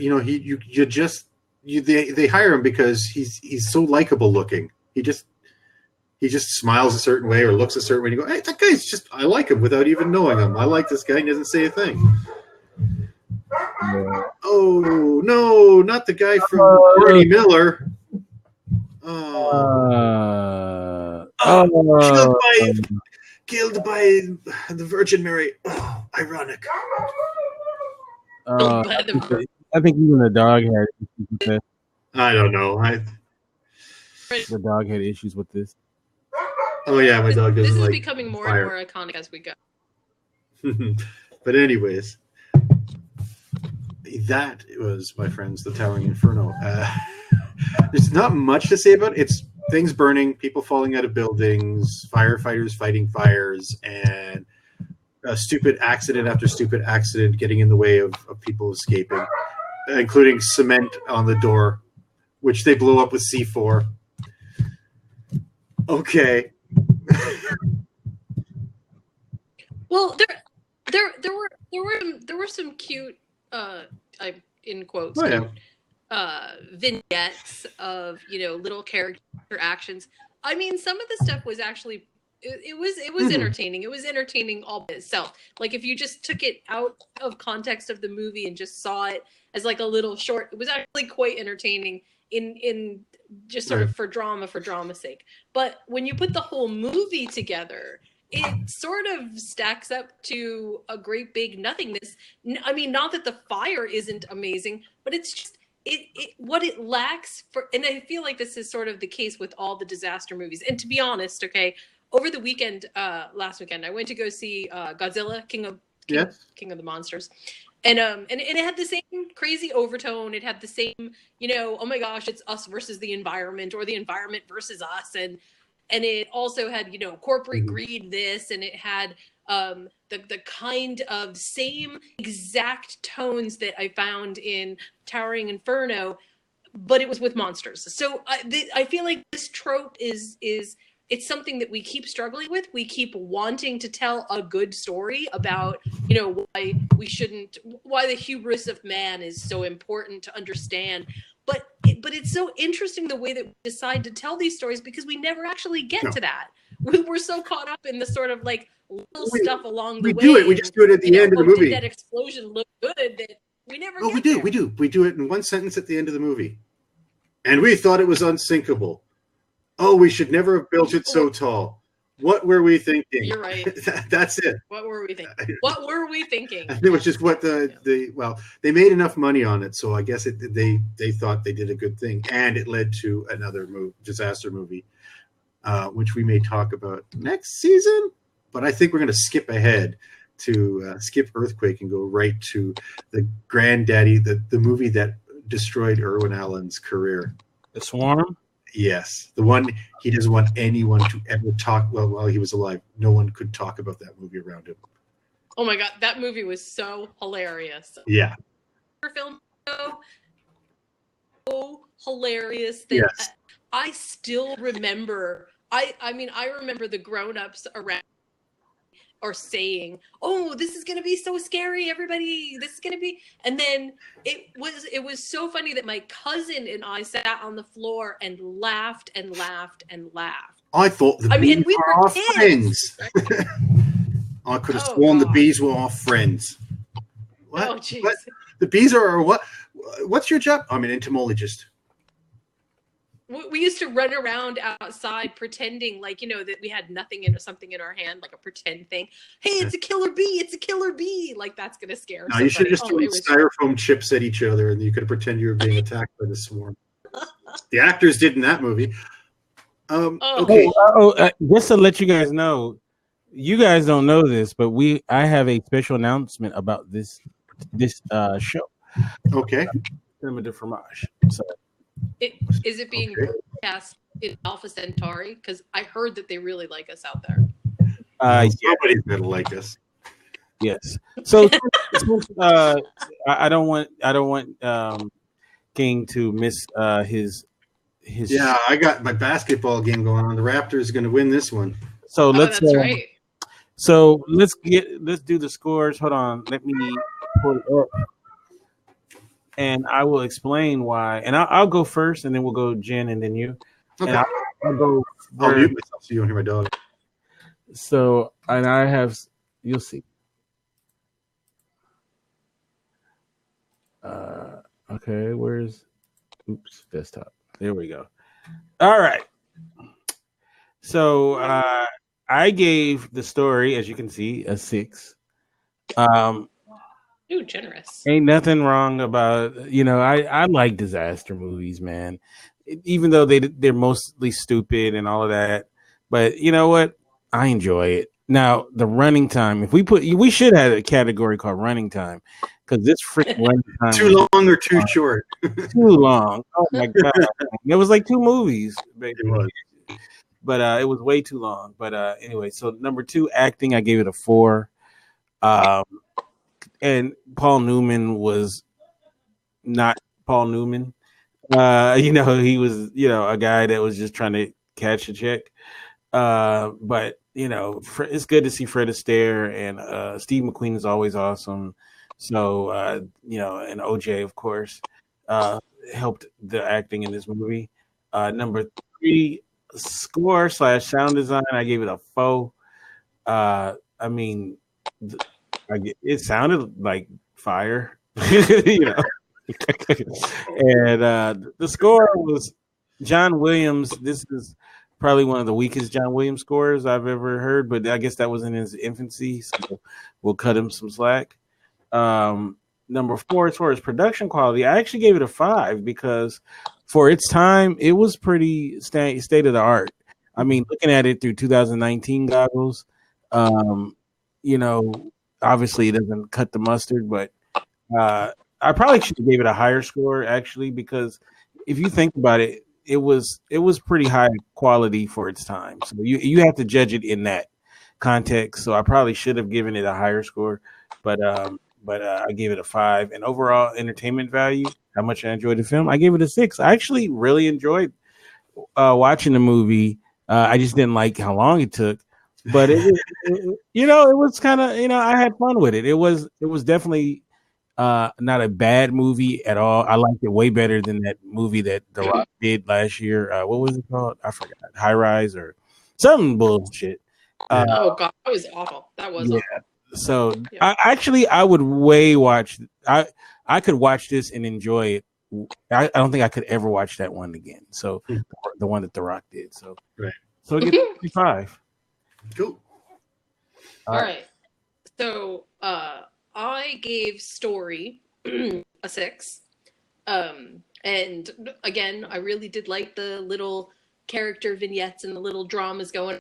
they hire him because he's so likable looking. He just smiles a certain way or looks a certain way. And you go, hey, that guy's I like him without even knowing him. I like this guy. He doesn't say a thing. Yeah. Oh no, not the guy from Bernie Miller. Killed by the Virgin Mary. Oh, ironic. I think even the dog had issues with this. I don't know. The dog had issues with this. Oh yeah, my dog doesn't like. This is becoming more and more iconic as we go. But anyways, that was, my friends, the Towering Inferno. There's not much to say about it. It's things burning, people falling out of buildings, firefighters fighting fires, and stupid accident after stupid accident getting in the way of people escaping, including cement on the door, which they blew up with C4. Okay. Well, there were some cute, in quotes, vignettes of little character actions. I mean, some of the stuff was actually it was entertaining. It was entertaining all by itself. Like if you just took it out of context of the movie and just saw it as like a little short, it was actually quite entertaining in just sort of for drama's sake. But when you put the whole movie together, it sort of stacks up to a great big nothingness. I mean, not that the fire isn't amazing, but it's just what it lacks for, and I feel like this is sort of the case with all the disaster movies. And to be honest, okay, over the weekend, last weekend, I went to go see Godzilla, King of the Monsters. And it had the same crazy overtone. It had the same, oh my gosh, it's us versus the environment, or the environment versus us. And it also had, corporate greed this, and it had the kind of same exact tones that I found in Towering Inferno, but it was with monsters. So I feel like this trope is it's something that we keep struggling with. We keep wanting to tell a good story about, why the hubris of man is so important to understand. But it's so interesting the way that we decide to tell these stories, because we never actually get to that. We're so caught up in the sort of like little stuff along the way. We just do it at the end of the movie. Did that explosion look good? That we never. Oh, we do. We do it in one sentence at the end of the movie, and we thought it was unsinkable. Oh, we should never have built it so tall. What were we thinking? You're right. That's it. What were we thinking? What were we thinking? It was just what they made enough money on it, so I guess they thought they did a good thing, and it led to another disaster movie, which we may talk about next season. But I think we're going to skip ahead to skip Earthquake and go right to the granddaddy, the movie that destroyed Irwin Allen's career. The Swarm? Yes. The one he doesn't want anyone to ever talk, while he was alive. No one could talk about that movie around him. Oh my God, that movie was so hilarious. Yeah. Film so hilarious that I still remember. I remember the grown-ups around or saying, "Oh, this is going to be so scary, everybody. This is going to be." And then it was so funny that my cousin and I sat on the floor and laughed and laughed and laughed. I thought the bees were our friends. I could have sworn the bees were our friends. What? Oh, jeez. What? The bees are what? What's your job? I'm an entomologist. We used to run around outside pretending that we had something in our hand, like a pretend thing. Hey, it's a killer bee! It's a killer bee! Like that's gonna scare. No, you should have just thrown styrofoam chips at each other, and you could pretend you were being attacked by the swarm. The actors did in that movie. Okay. Just to let you guys know, you guys don't know this, but I have a special announcement about this show. Okay. Cinema de Fromage. So. Is it being broadcast in Alpha Centauri? Because I heard that they really like us out there. Nobody's gonna like us. Yes. So I don't want King to miss his. Yeah, I got my basketball game going on. The Raptors are going to win this one. So Oh, that's right. So let's do the scores. Hold on, let me pull it up, and I will explain why. And I'll go first, and then we'll go Jen, and then you. Okay. And I'll go. I'll mute myself so you don't hear my dog. So, and I have, you'll see. Okay, where's? Oops, desktop. There we go. All right. So I gave the story, as you can see, a 6. Ooh, generous. Ain't nothing wrong about, I like disaster movies, man. Even though they're mostly stupid and all of that, but you know what? I enjoy it. Now the running time. If we should have a category called running time, because this freaking running time too long or too short. Too long. Oh my god! It was like 2 movies, basically. It was. But it was way too long. But anyway, so number 2, acting, I gave it a 4. And Paul Newman was not Paul Newman. He was, a guy that was just trying to catch a chick. But it's good to see Fred Astaire, and Steve McQueen is always awesome. So and OJ, of course, helped the acting in this movie. Number 3, score / sound design, I gave it a 4. I mean, it sounded like fire, And the score was John Williams. This is probably one of the weakest John Williams scores I've ever heard, but I guess that was in his infancy, so we'll cut him some slack. Number 4, as far as production quality, I actually gave it a 5 because for its time, it was pretty state of the art. I mean, looking at it through 2019 goggles, obviously it doesn't cut the mustard, but I probably should have gave it a higher score actually, because if you think about it, it was pretty high quality for its time. So you have to judge it in that context. So I probably should have given it a higher score, but I gave it a 5. And overall entertainment value, how much I enjoyed the film, I gave it a 6. I actually really enjoyed watching the movie. I just didn't like how long it took, but it was kind of, I had fun with it. It was definitely not a bad movie at all. I liked it way better than that movie that The Rock did last year. What was it called? I forgot. High Rise or something bullshit. Oh god, that was awful. That was awful. So yeah. I would watch. I could watch this and enjoy it. I don't think I could ever watch that one again. So the one that The Rock did. So right. So it gets 55. Cool. All right. So I gave Story a 6. And again, I really did like the little character vignettes and the little dramas going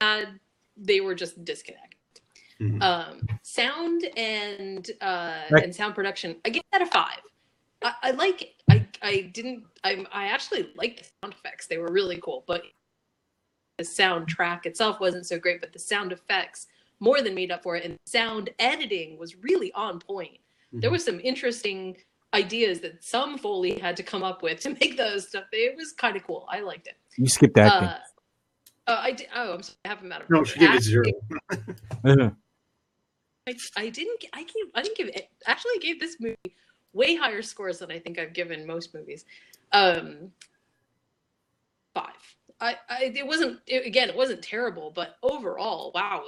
on. They were just disconnected. Mm-hmm. Sound and sound production, I give that a 5. I like it. I actually like the sound effects. They were really cool, but the soundtrack itself wasn't so great, but the sound effects more than made up for it, and sound editing was really on point. Mm-hmm. There was some interesting ideas that some Foley had to come up with to make those stuff. It was kind of cool. I liked it. You skipped acting. I did. Oh, I'm sorry. I have them out of no, she gave it 0. I didn't give it. Actually, I gave this movie way higher scores than I think I've given most movies. 5. It wasn't terrible, but overall, wow.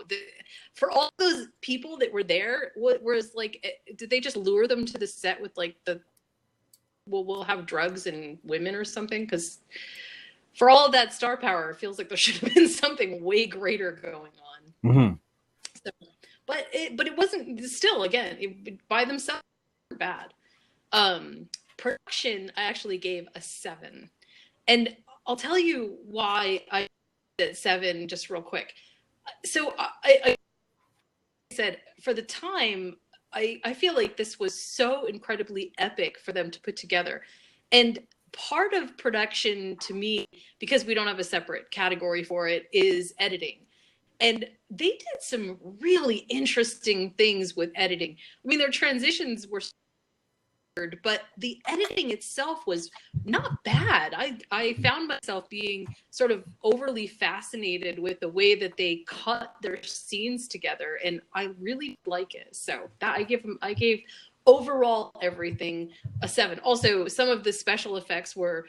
For all those people that were there, was like, did they just lure them to the set with like we'll have drugs and women or something? Because for all of that star power, it feels like there should have been something way greater going on. Mm-hmm. So, but it wasn't. Still, again, by themselves, bad. Production, I actually gave a 7, and I'll tell you why I did 7 just real quick. So I said, for the time, I feel like this was so incredibly epic for them to put together. And part of production to me, because we don't have a separate category for it, is editing. And they did some really interesting things with editing. I mean, their transitions were weird, but the editing itself was not bad. I found myself being sort of overly fascinated with the way that they cut their scenes together, and I really like it. So that I gave overall everything a 7. Also, some of the special effects were,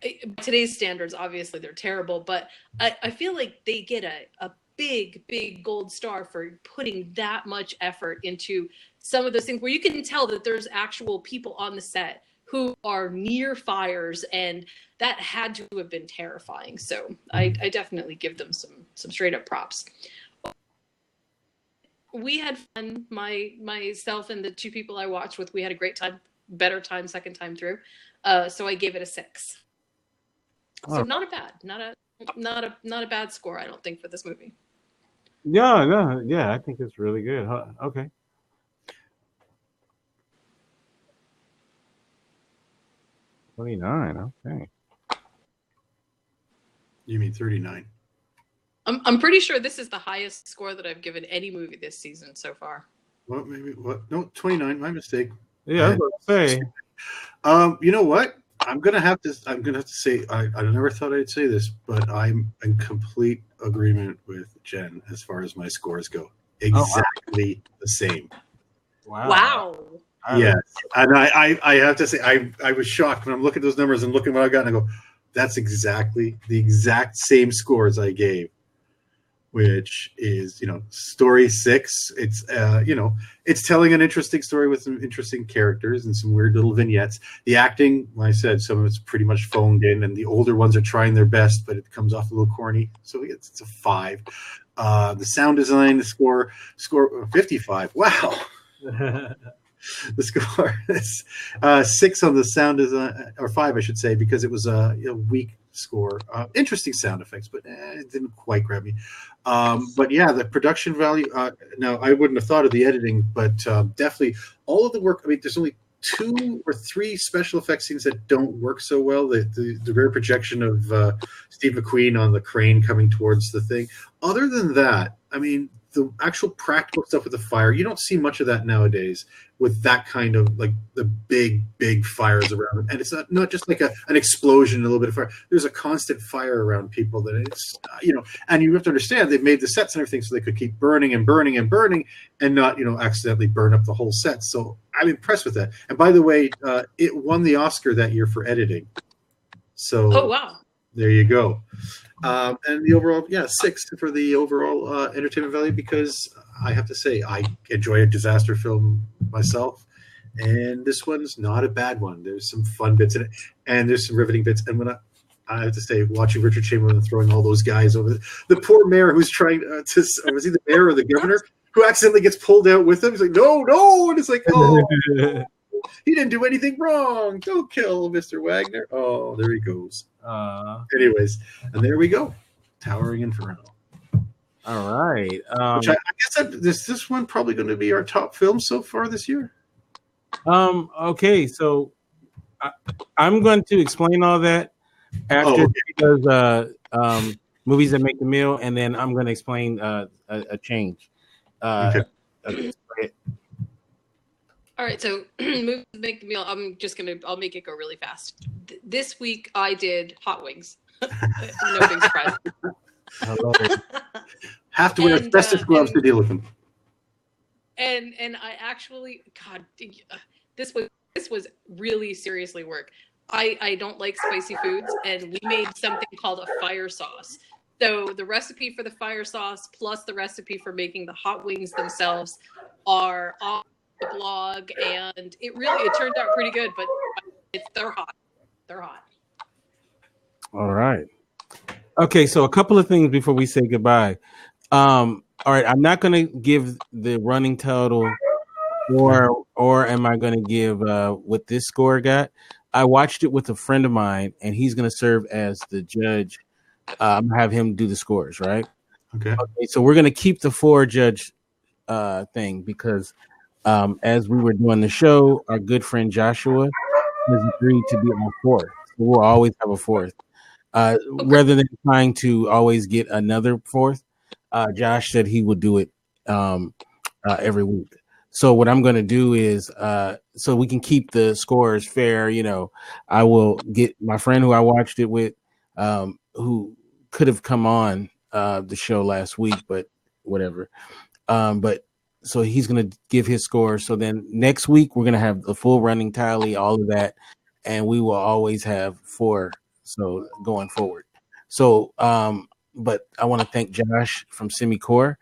by today's standards, obviously they're terrible, but I feel like they get a big gold star for putting that much effort into some of those things where you can tell that there's actual people on the set who are near fires, and that had to have been terrifying. So I definitely give them some straight up props. We had fun. Myself and the 2 people I watched with, we had a great time, better time second time through. So I gave it a 6. So not a bad score, I don't think, for this movie. Yeah, I think it's really good. Okay. $29. Okay. You mean 39? I'm pretty sure this is the highest score that I've given any movie this season so far. What? Maybe what? No, 29. My mistake. Yeah, I was going to say. You know what? I'm gonna have to say I never thought I'd say this, but I'm in complete agreement with Jen as far as my scores go. Exactly the same. Wow. Yes, and I have to say I was shocked when I'm looking at those numbers and looking at what I got, and I go, that's exactly the exact same scores I gave, which is, story 6. It's it's telling an interesting story with some interesting characters and some weird little vignettes. The acting, like I said, some of it's pretty much phoned in, and the older ones are trying their best, but it comes off a little corny. So it's a 5. The sound design, the score 55. Wow. The score is 6 on the sound design, or 5, I should say, because it was a weak score. Interesting sound effects, but it didn't quite grab me. But yeah, the production value. Now, I wouldn't have thought of the editing, but definitely all of the work. I mean, there's only 2 or 3 special effects scenes that don't work so well. The rare projection of Steve McQueen on the crane coming towards the thing. Other than that, I mean, the actual practical stuff with the fire, you don't see much of that nowadays with that kind of, like, the big fires around them. And it's not just like an explosion, a little bit of fire. There's a constant fire around people that it's, and you have to understand they've made the sets and everything so they could keep burning and burning and burning and not, accidentally burn up the whole set. So I'm impressed with that. And by the way, it won the Oscar that year for editing. So, oh, wow. There you go. And the overall, 6 for the overall entertainment value, because I have to say I enjoy a disaster film myself, and this one's not a bad one. There's some fun bits in it, and there's some riveting bits. And when I have to say, watching Richard Chamberlain throwing all those guys over the poor mayor who's trying to was he the mayor or the governor who accidentally gets pulled out with him? He's like, no, and it's like, oh. He didn't do anything wrong. Don't kill Mr. Wagner. Oh, there he goes. Anyways, and there we go. Towering Inferno. All right. Which I guess this one probably going to be our top film so far this year. Okay, so I'm going to explain all that after because movies that make the meal, and then I'm going to explain a change. Okay. All right, so movies that make the meal. I'll make it go really fast. This week I did hot wings. No big surprise. Have to wear asbestos gloves to deal with them. And I actually, God, this was really seriously work. I don't like spicy foods, and we made something called a fire sauce. So the recipe for the fire sauce plus the recipe for making the hot wings themselves are on the blog, and it turned out pretty good. But they're hot. They're hot. All right. Okay, so a couple of things before we say goodbye. All right, I'm not going to give the running total, or am I going to give what this score got? I watched it with a friend of mine, and he's going to serve as the judge. I'm going to have him do the scores, right? Okay. So we're going to keep the 4-judge thing because as we were doing the show, our good friend Joshua has agreed to be on 4. We'll always have a fourth. Rather than trying to always get another fourth, Josh said he would do it every week. So what I'm going to do is, so we can keep the scores fair, I will get my friend who I watched it with, who could have come on the show last week, but whatever. But so he's going to give his score. So then next week we're going to have the full running tally, all of that, and we will always have 4. So going forward. So, but I want to thank Josh from Semicore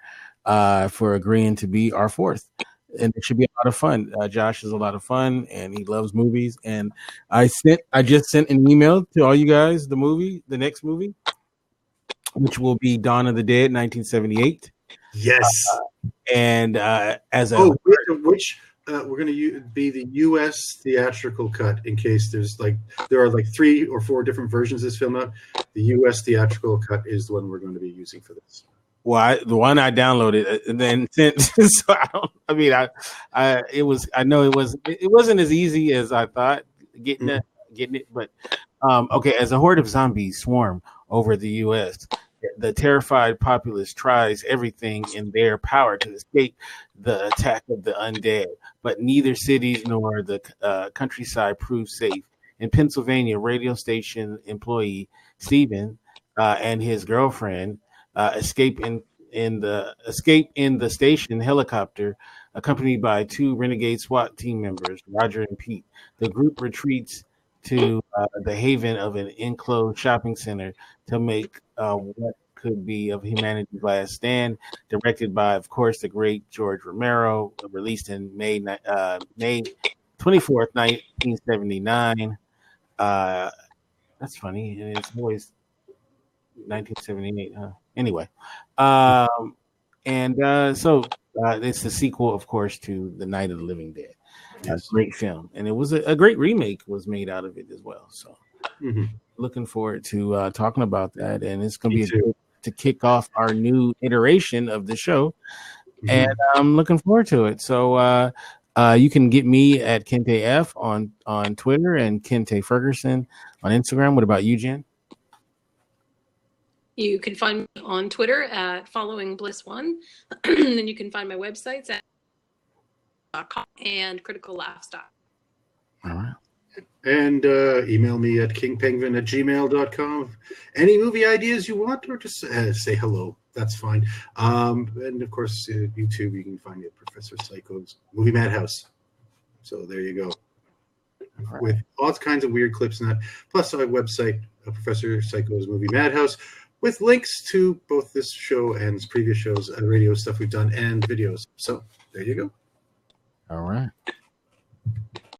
for agreeing to be our fourth. And it should be a lot of fun. Josh is a lot of fun, and he loves movies. And I just sent an email to all you guys. The next movie, which will be Dawn of the Dead, 1978. Yes. And as a which we're going to be the U.S. theatrical cut in case there are 3 or 4 different versions of this film out. The U.S. theatrical cut is the one we're going to be using for this. Well, the one I downloaded and then sent. So it wasn't as easy as I thought getting it. But okay, as a horde of zombies swarm over the U.S., the terrified populace tries everything in their power to escape the attack of the undead, but neither cities nor the countryside prove safe. In Pennsylvania, radio station employee Stephen and his girlfriend escape in the station helicopter, accompanied by 2 renegade SWAT team members, Roger and Pete. The group retreats to the haven of an enclosed shopping center to make what could be of humanity's last stand. Directed by, of course, the great George Romero. Released in May 24th, 1979. That's funny, and it's always 1978. Anyway, so it's the sequel, of course, to The Night of the Living Dead. Yes. Great film, and it was a great remake was made out of it as well. So, looking forward to talking about that, and it's going to be to kick off our new iteration of the show, and I'm looking forward to it. So, you can get me at Kente F on Twitter and Kente Ferguson on Instagram. What about you, Jen? You can find me on Twitter at Following Bliss1, and then you can find my websites at .com and criticallaughs.com. All right. And email me at kingpenguin@gmail.com. Any movie ideas you want, or just say hello. That's fine. And of course, YouTube, you can find me at Professor Psycho's Movie Madhouse. So there you go. Right. With all kinds of weird clips and that. Plus, our website, Professor Psycho's Movie Madhouse, with links to both this show and previous shows, radio stuff we've done, and videos. So there you go. All right.